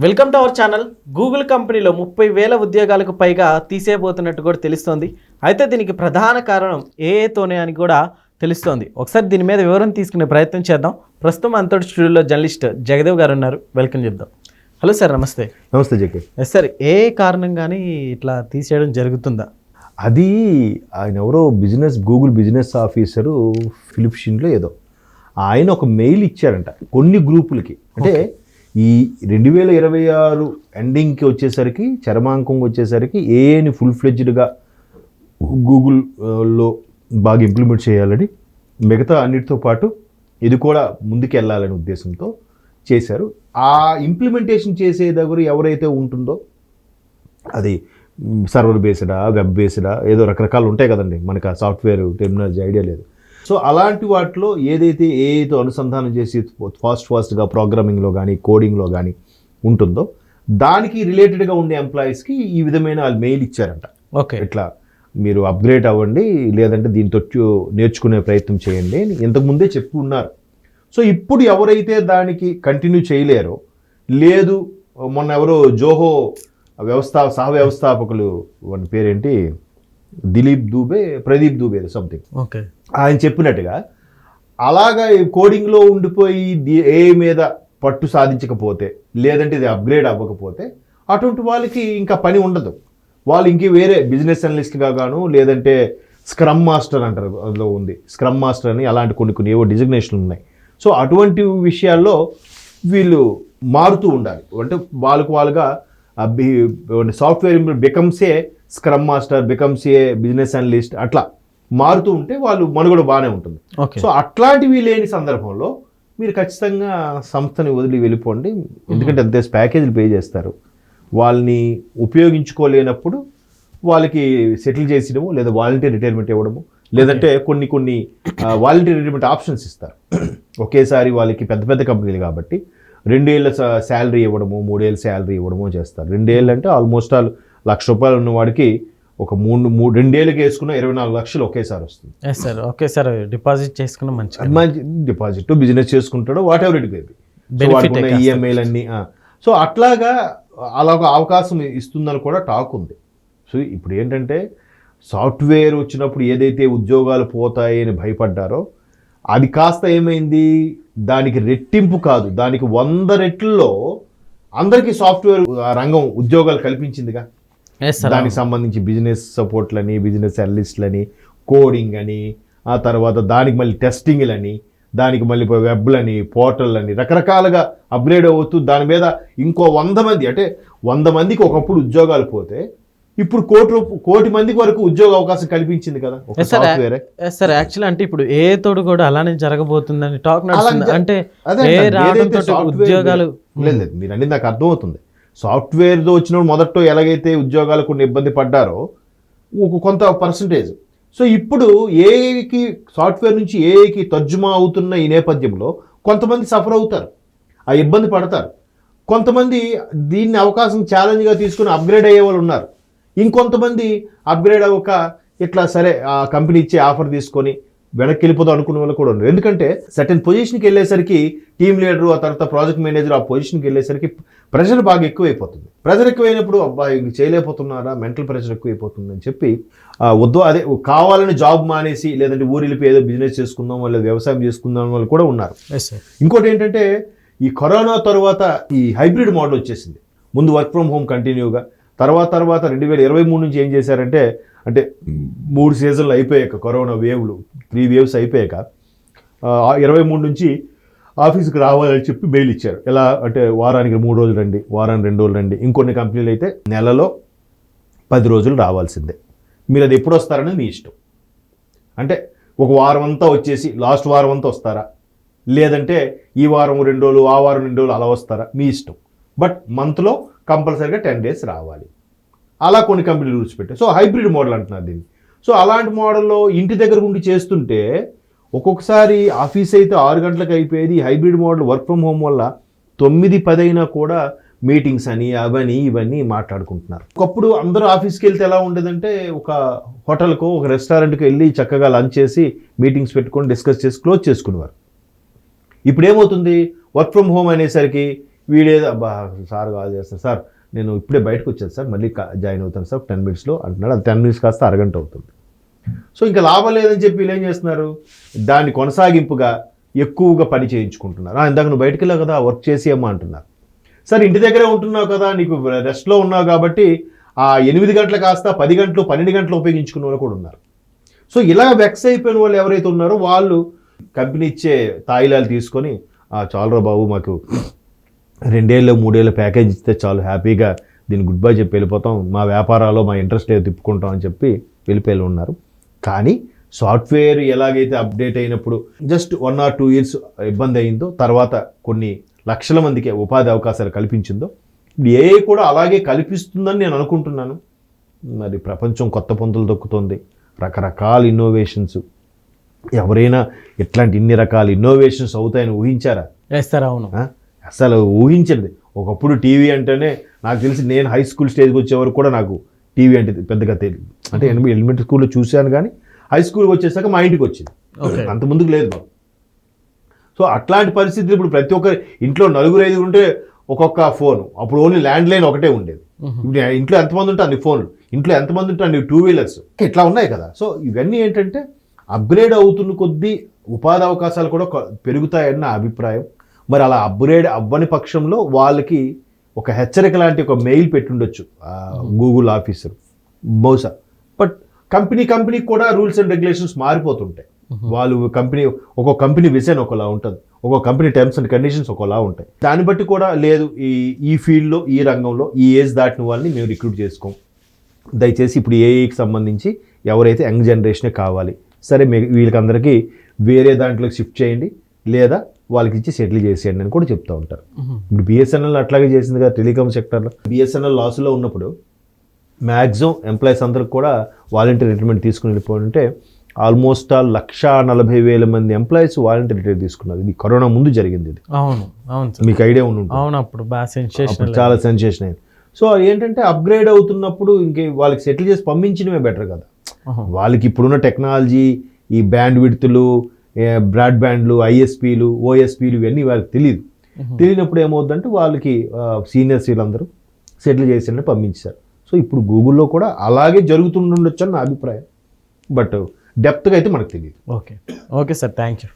Welcome to our channel. Google కంపెనీలో 30,000 ఉద్యోగాలకు పైగా తీసేయబోతున్నట్టు కూడా తెలుస్తోంది. అయితే దీనికి ప్రధాన కారణం ఏఐతోనే అని కూడా తెలుస్తోంది. ఒకసారి దీని మీద వివరం తీసుకునే ప్రయత్నం చేద్దాం. ప్రస్తుతం అంతటి స్టూడియోలో జర్నలిస్ట్ జగదేవ్ గారు ఉన్నారు. వెల్కమ్ చెప్దాం. హలో సార్, నమస్తే. నమస్తే జేకే. ఎస్ సార్, ఏ కారణంగానే ఇట్లా తీసేయడం జరుగుతుందా? అది ఆయన ఎవరో గూగుల్ బిజినెస్ ఆఫీసరు ఫిలిప్ షిన్లో ఏదో ఆయన ఒక మెయిల్ ఇచ్చారంట కొన్ని గ్రూపులకి. అంటే ఈ 2026 ఎండింగ్కి వచ్చేసరికి, చరమాంకం వచ్చేసరికి ఏఐని ఫుల్ ఫ్లెడ్జ్డ్గా గూగుల్లో బాగా ఇంప్లిమెంట్ చేయాలని, మిగతా అన్నిటితో పాటు ఇది కూడా ముందుకు వెళ్ళాలనే ఉద్దేశంతో చేశారు. ఆ ఇంప్లిమెంటేషన్ చేసే దగ్గర ఎవరైతే ఉంటుందో అది సర్వర్ బేస్డా, వెబ్ బేస్డా, ఏదో రకరకాలు ఉంటాయి కదండి, మనకు ఆ సాఫ్ట్వేర్ టెర్మినాలజీ ఐడియా లేదు. సో అలాంటి వాటిలో ఏదైతే ఏఐతో అనుసంధానం చేసి ఫాస్ట్గా ప్రోగ్రామింగ్లో కానీ కోడింగ్లో కానీ ఉంటుందో దానికి రిలేటెడ్గా ఉండే ఎంప్లాయీస్కి ఈ విధమైన వాళ్ళు మెయిల్ ఇచ్చారంట. ఓకే, ఇట్లా మీరు అప్గ్రేడ్ అవ్వండి, లేదంటే దీంతో నేర్చుకునే ప్రయత్నం చేయండి అని ఇంతకుముందే చెప్పి ఉన్నారు. సో ఇప్పుడు ఎవరైతే దానికి కంటిన్యూ చేయలేరో, లేదు మొన్న ఎవరో జోహో సహ వ్యవస్థాపకులు, వాని పేరేంటి, ప్రదీప్ దూబే సంథింగ్, ఓకే, ఆయన చెప్పినట్టుగా అలాగా కోడింగ్లో ఉండిపోయి ఏ మీద పట్టు సాధించకపోతే, లేదంటే ఇది అప్గ్రేడ్ అవ్వకపోతే అటువంటి వాళ్ళకి ఇంకా పని ఉండదు. వాళ్ళు ఇంక వేరే బిజినెస్ అనలిస్ట్గా గాను, లేదంటే స్క్రమ్ మాస్టర్ అంటారు, అందులో ఉంది స్క్రమ్ మాస్టర్ అని, అలాంటి కొన్ని ఏవో డిజిగ్నేషన్లు ఉన్నాయి. సో అటువంటి విషయాల్లో వీళ్ళు మారుతూ ఉండాలి. అంటే వాళ్ళుగా software becomes a scrum master, becomes a business analyst, అట్లా మారుతూ ఉంటే వాళ్ళు మనుగడ బాగానే ఉంటుంది. సో అట్లాంటివి లేని సందర్భంలో మీరు ఖచ్చితంగా సంస్థని వదిలి వెళ్ళిపోండి. ఎందుకంటే అంతే ప్యాకేజీలు పే చేస్తారు. వాళ్ళని ఉపయోగించుకోలేనప్పుడు వాళ్ళకి సెటిల్ చేసేయడము, లేదా వాలంటీర్ రిటైర్మెంట్ ఇవ్వడము, లేదంటే కొన్ని వాలంటీర్ రిటైర్మెంట్ ఆప్షన్స్ ఇస్తారు. ఒకేసారి వాళ్ళకి పెద్ద కంపెనీలు కాబట్టి 2 ఏళ్ళ శాలరీ ఇవ్వడము, 3 ఏళ్ళ శాలరీ ఇవ్వడము చేస్తారు. 2 ఏళ్ళు అంటే ఆల్మోస్ట్ ఆల్ ₹1,00,000 ఉన్నవాడికి ఒక 2 ఏళ్ళకి వేసుకున్న 24 లక్షలు ఒకేసారి వస్తుంది. సార్ ఒకేసారి డిపాజిట్ చేసుకున్న మంచి డిపాజిట్ బిజినెస్ చేసుకుంటాడో వాట్ ఎవర్ ఇట్ బేబీ, ఈఎంఐలు అన్నీ. సో అట్లాగా అలా ఒక అవకాశం ఇస్తుందని కూడా టాక్ ఉంది. సో ఇప్పుడు ఏంటంటే సాఫ్ట్వేర్ వచ్చినప్పుడు ఏదైతే ఉద్యోగాలు పోతాయని భయపడ్డారో అది కాస్త ఏమైంది, దానికి రెట్టింపు కాదు, దానికి 100 రెట్లలో అందరికీ సాఫ్ట్వేర్ రంగం ఉద్యోగాలు కల్పించిందిగా. దానికి సంబంధించి బిజినెస్ సపోర్ట్లని, బిజినెస్ అనలిస్ట్లని, కోడింగ్ అని, ఆ తర్వాత దానికి మళ్ళీ టెస్టింగ్లని, దానికి మళ్ళీ వెబ్లని, పోర్టల్లని, రకరకాలుగా అప్గ్రేడ్ అవుతూ దాని మీద ఇంకో 100 మంది, అంటే 100 మందికి ఒకప్పుడు ఉద్యోగాలు పోతే ఇప్పుడు కోటి మందికి వరకు ఉద్యోగ అవకాశం కల్పించింది కదా సాఫ్ట్వేర్. సార్ యాక్చువల్లీ అంటే ఇప్పుడు ఏ తోడు కూడా అలానే జరగబోతుందని టాక్ నడుస్తుంది. అంటే ఉద్యోగాలు లేదు, మీరు అన్ని నాకు అర్థమవుతుంది. సాఫ్ట్వేర్తో వచ్చినప్పుడు మొదట్లో ఎలాగైతే ఉద్యోగాలు కొన్ని ఇబ్బంది పడ్డారో కొంత పర్సంటేజ్. సో ఇప్పుడు ఏఐకి, సాఫ్ట్వేర్ నుంచి ఏఐకి తర్జుమా అవుతున్న ఈ నేపథ్యంలో కొంతమంది సఫర్ అవుతారు, ఆ ఇబ్బంది పడతారు. కొంతమంది దీన్ని అవకాశం ఛాలెంజ్గా తీసుకుని అప్గ్రేడ్ అయ్యే వాళ్ళు ఉన్నారు. ఇంకొంతమంది అప్గ్రేడ్ అవ్వక ఇట్లా సరే ఆ కంపెనీ ఇచ్చే ఆఫర్ తీసుకొని వెనక్కి వెళ్ళిపోతాం అనుకునే వాళ్ళు కూడా ఉన్నారు. ఎందుకంటే సర్టెన్ పొజిషన్కి వెళ్ళేసరికి టీమ్ లీడరు, ఆ తర్వాత ప్రాజెక్ట్ మేనేజర్ ఆ పొజిషన్కి వెళ్ళేసరికి ప్రెషర్ బాగా ఎక్కువైపోతుంది. ప్రెషర్ ఎక్కువైనప్పుడు అబ్బాయి ఇంక చేయలేకపోతున్నారా, మెంటల్ ప్రెషర్ ఎక్కువైపోతుంది అని చెప్పి అదే కావాలని జాబ్ మానేసి, లేదంటే ఊరు వెళ్ళిపోయి ఏదో బిజినెస్ చేసుకుందాం, లేదా వ్యవసాయం చేసుకుందాం వాళ్ళు కూడా ఉన్నారు. ఇంకోటి ఏంటంటే ఈ కరోనా తర్వాత ఈ హైబ్రిడ్ మోడల్ వచ్చేసింది. ముందు వర్క్ ఫ్రమ్ హోమ్ కంటిన్యూగా, తర్వాత 2023 నుంచి ఏం చేశారంటే, అంటే 3 సీజన్లు అయిపోయాక, కరోనా 3 వేవ్స్ అయిపోయాక 23 నుంచి ఆఫీస్కి రావాలని చెప్పి మెయిల్ ఇచ్చారు. ఎలా అంటే వారానికి 3 రోజులు రండి, వారానికి 2 రోజులు రండి. ఇంకొన్ని కంపెనీలు అయితే నెలలో 10 రోజులు రావాల్సిందే. మీరు అది ఎప్పుడు వస్తారనేది మీ ఇష్టం. అంటే ఒక వారం అంతా వచ్చేసి లాస్ట్ వారం అంతా వస్తారా, లేదంటే ఈ వారం 2 రోజులు, ఆ వారం 2 రోజులు అలా వస్తారా, మీ ఇష్టం. బట్ మంత్లో కంపల్సరీగా 10 days రావాలి. అలా కొన్ని కంపెనీలు రూల్స్ పెట్టాయి. సో హైబ్రిడ్ మోడల్ అంటున్నారు దీన్ని. సో అలాంటి మోడల్లో ఇంటి దగ్గర ఉండి చేస్తుంటే ఒక్కొక్కసారి ఆఫీస్ అయితే 6 గంటలకు అయిపోయేది. Hybrid model work from home వల్ల 9-10 అయినా కూడా మీటింగ్స్ అని అవన్నీ ఇవన్నీ మాట్లాడుకుంటున్నారు. ఒకప్పుడు అందరూ ఆఫీస్కి వెళ్తే ఎలా ఉండేదంటే ఒక హోటల్కో, ఒక రెస్టారెంట్కి వెళ్ళి చక్కగా లంచ్ చేసి మీటింగ్స్ పెట్టుకొని డిస్కస్ చేసి క్లోజ్ చేసుకునేవారు. ఇప్పుడు ఏమవుతుంది, వర్క్ ఫ్రమ్ హోమ్ అనేసరికి వీడేదో అబ్బా సార్ కాల్ చేస్తారు, సార్ నేను ఇప్పుడే బయటకు వచ్చాను సార్, మళ్ళీ జాయిన్ అవుతాను సార్ 10 minutesలో అంటున్నాడు. అది 10 minutes కాస్త అరగంట అవుతుంది. సో ఇంకా లాభం లేదని చెప్పి వీళ్ళు ఏం చేస్తున్నారు, దాన్ని కొనసాగింపుగా ఎక్కువగా పని చేయించుకుంటున్నారు. ఇందాక నువ్వు బయటకు వెళ్ళావు కదా, వర్క్ చేసేయమ్మా అంటున్నారు. సరే ఇంటి దగ్గరే ఉంటున్నావు కదా, నీకు రెస్ట్లో ఉన్నావు కాబట్టి ఆ 8 గంటలు కాస్త 10 గంటలు 12 గంటలు ఉపయోగించుకునే వాళ్ళు కూడా ఉన్నారు. సో ఇలా వెక్స్ అయిపోయిన వాళ్ళు ఎవరైతే ఉన్నారో వాళ్ళు కంపెనీ ఇచ్చే తాయిలాలు తీసుకొని చాలురా బాబు మాకు 2 ఏళ్ళు 3 ఏళ్ళు ప్యాకేజ్ ఇస్తే చాలు, హ్యాపీగా దీన్ని గుడ్ బై చెప్పి వెళ్ళిపోతాం, మా వ్యాపారాల్లో మా ఇంట్రెస్ట్ ఏదో తిప్పుకుంటాం అని చెప్పి వెళ్ళిపోయి ఉన్నారు. కానీ సాఫ్ట్వేర్ ఎలాగైతే అప్డేట్ అయినప్పుడు జస్ట్ 1 or 2 years ఇబ్బంది అయిందో, తర్వాత కొన్ని లక్షల మందికి ఉపాధి అవకాశాలు కల్పించిందో, ఏఐ కూడా అలాగే కల్పిస్తుందని నేను అనుకుంటున్నాను. మరి ప్రపంచం కొత్త పొంతులు దొక్కుతుంది, రకరకాల ఇన్నోవేషన్స్. ఎవరైనా ఇట్లాంటి ఇన్ని రకాల ఇన్నోవేషన్స్ అవుతాయని ఊహించారా? వేస్తారా? అవును, అసలు ఊహించలేదు. ఒకప్పుడు టీవీ అంటేనే నాకు తెలిసి నేను హై స్కూల్ స్టేజ్కి వచ్చేవరకు కూడా నాకు టీవీ అంటే పెద్దగా తెలియదు. అంటే ఎలిమెంటరీ స్కూల్లో చూశాను, కానీ హై స్కూల్కి వచ్చేసాక మా ఇంటికి వచ్చింది, అంత ముందుకు లేదు బాబు. సో అట్లాంటి పరిస్థితులు ఇప్పుడు ప్రతి ఒక్కరి ఇంట్లో 4-5 ఉంటే ఒక్కొక్క ఫోన్. అప్పుడు ఓన్లీ ల్యాండ్లైన్ ఒకటే ఉండేది. ఇప్పుడు ఇంట్లో ఎంతమంది ఉంటే అన్ని ఫోన్లు, ఇంట్లో ఎంతమంది ఉంటే అన్ని 2 wheelers ఇట్లా ఉన్నాయి కదా. సో ఇవన్నీ ఏంటంటే అప్గ్రేడ్ అవుతున్న కొద్దీ ఉపాధి అవకాశాలు కూడా పెరుగుతాయని నా అభిప్రాయం. మరి అలా అప్గ్రేడ్ అవ్వని పక్షంలో వాళ్ళకి ఒక హెచ్చరిక లాంటి ఒక మెయిల్ పెట్టుండొచ్చు గూగుల్ ఆఫీసర్ బహుశా. బట్ కంపెనీకి కూడా రూల్స్ అండ్ రెగ్యులేషన్స్ మారిపోతుంటాయి. వాళ్ళు ఒక్కొక్క కంపెనీ విజన్ ఒకలా ఉంటుంది, ఒక్కొక్క కంపెనీ టర్మ్స్ అండ్ కండిషన్స్ ఒకలా ఉంటాయి. దాన్ని బట్టి కూడా లేదు ఈ ఫీల్డ్లో ఈ రంగంలో ఈ ఏజ్ దాటిన వాళ్ళని మేము రిక్రూట్ చేసుకోం, దయచేసి ఇప్పుడు ఏఐకి సంబంధించి ఎవరైతే యంగ్ జనరేషనే కావాలి, సరే వీళ్ళకందరికీ వేరే దాంట్లోకి షిఫ్ట్ చేయండి లేదా వాళ్ళకి ఇచ్చి సెటిల్ చేసేయండి అని కూడా చెప్తూ ఉంటారు. ఇప్పుడు బిఎస్ఎన్ఎల్ అట్లాగే చేసింది కదా, టెలికామ్ సెక్టర్లో. బిఎస్ఎన్ఎల్ లాస్లో ఉన్నప్పుడు మ్యాక్సిమం ఎంప్లాయీస్ అందరికి కూడా వాలంటీర్ రిటైర్మెంట్ తీసుకుని వెళ్ళిపోయింటే ఆల్మోస్ట్ 140,000 మంది ఎంప్లాయీస్ వాలంటీర్ రిటైర్ తీసుకున్నారు. ఇది కరోనా ముందు జరిగింది. ఇది అవును, మీకు ఐడియా ఉండి అవును, అప్పుడు చాలా సెన్సేషన్ అయింది. సో ఏంటంటే అప్గ్రేడ్ అవుతున్నప్పుడు ఇంకే వాళ్ళకి సెటిల్ చేసి పంపించడమే బెటర్ కదా. వాళ్ళకి ఇప్పుడున్న టెక్నాలజీ, ఈ బ్యాండ్ విడ్త్లు, బ్రాడ్బ్యాండ్లు, ఐఎస్పీలు, ఓఎస్పీలు ఇవన్నీ వాళ్ళకి తెలియనప్పుడు ఏమవుతుందంటే వాళ్ళకి సీనియర్స్ వీళ్ళందరూ సెటిల్ చేసి పంపించారు. సో ఇప్పుడు గూగుల్లో కూడా అలాగే జరుగుతుండొచ్చు అని నా అభిప్రాయం. బట్ డెప్త్గా అయితే మనకు తెలియదు. Okay sir, thank you.